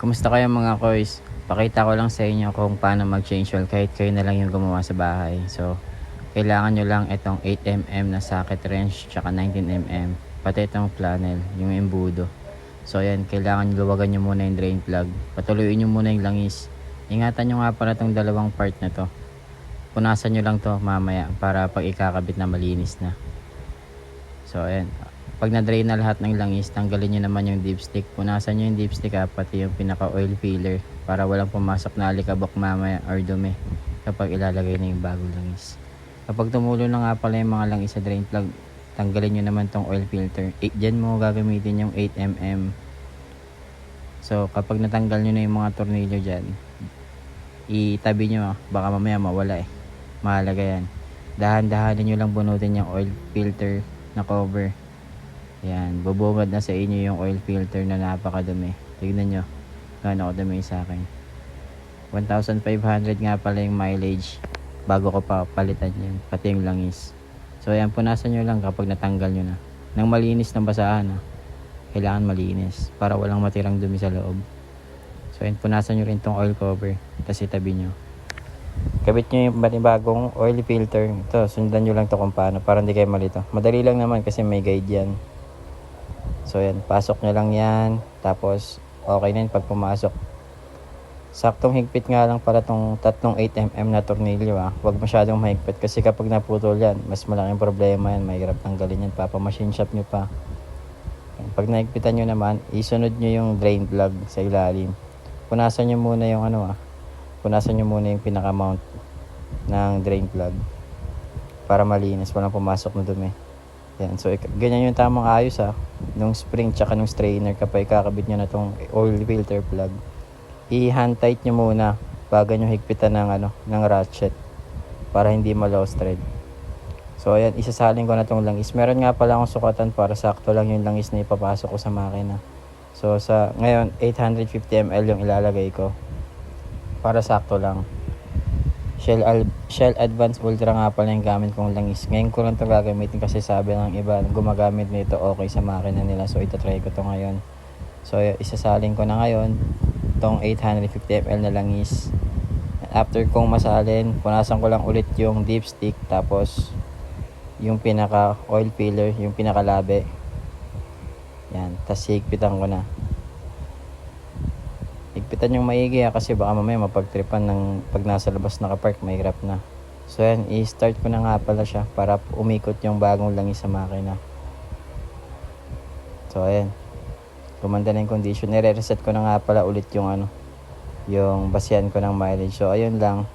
Kumusta kayo mga koys? Pakita ko lang sa inyo kung paano mag-change oil kahit kayo na lang yung gumawa sa bahay. So, kailangan nyo lang itong 8mm na socket wrench tsaka 19mm. Pati itong flannel, yung embudo. So, ayan, kailangan luwagan nyo muna yung drain plug. Patuloyin nyo muna yung langis. Ingatan nyo nga pala itong dalawang part na to. Punasan nyo lang to mamaya para pag ikakabit na malinis na. So, ayan. Pag na-drain na lahat ng langis, tanggalin nyo naman yung dipstick. Punasan nyo yung dipstick pati yung pinaka-oil filler para walang pumasok na alikabok mamaya or dumi kapag ilalagay na yung bagong langis. Kapag tumulo na nga pala yung mga langis sa drain plug, tanggalin nyo naman tong oil filter. Diyan mo gagamitin yung 8mm. So, kapag natanggal nyo na yung mga tornilyo dyan, itabi nyo, baka mamaya mawala Mahalaga yan. Dahan-dahanin nyo lang bunutin yung oil filter na cover. Yan, bubungad na sa inyo yung oil filter na napakadumi. Tignan nyo, gaano kadumi sa akin. 1,500 nga pala yung mileage bago ko pa palitan yun, pati yung langis. So yan, punasan nyo lang kapag natanggal nyo na. Nang malinis ng basahan kailangan malinis para walang matirang dumi sa loob. So yan, punasan nyo rin tong oil cover, tapos itabi nyo. Kabit nyo yung bagong oil filter. Ito, sundan nyo lang to kung paano para hindi kayo malito. Madali lang naman kasi may guide yan. So yan, pasok nyo lang yan. Tapos okay na yun pag pumasok. Saktong higpit nga lang para tong tatlong 8mm na tornilyo Huwag masyadong mahigpit kasi kapag naputol yan, mas malaking problema yan. Mahirap tanggalin yan, machine shop nyo pa. Pag nahigpitan nyo naman, isunod nyo yung drain plug sa ilalim. Punasan nyo muna yung punasan nyo muna yung pinaka mount ng drain plug para malinis, walang pumasok na dumi. Yan, so ganyan yung tamang ayos nung spring tsaka nung strainer kapag kakabit nyo na tong oil filter plug. I-hand tight nyo muna bago nyo higpitan ng ratchet para hindi ma-lost thread. So ayan, isasalin ko na tong langis. Meron nga pala akong sukatan para sakto lang yung langis na ipapasok ko sa makina. So sa ngayon 850 ml yung ilalagay ko para sakto lang. Shell Advance Ultra nga pala yung gamit kong langis. Ngayon ko lang ito gagamitin kasi sabi ng iba gumagamit nito okay sa makina nila. So itatry ko to ngayon. So isasalin ko na ngayon itong 850 ml na langis. After kong masalin, punasan ko lang ulit yung dipstick tapos yung pinaka oil filler, yung pinaka labe. Yan, tapos higpitan ko na. Higpitan yung maigi kasi baka mamaya mapagtripan ng pag nasa labas nakapark, mahirap na. So yan, i-start ko na nga pala siya para umikot yung bagong langis sa makina. So ayan, gumanda na yung condition. Nire-reset ko na nga pala ulit yung yung basihan ko ng mileage. So ayun lang.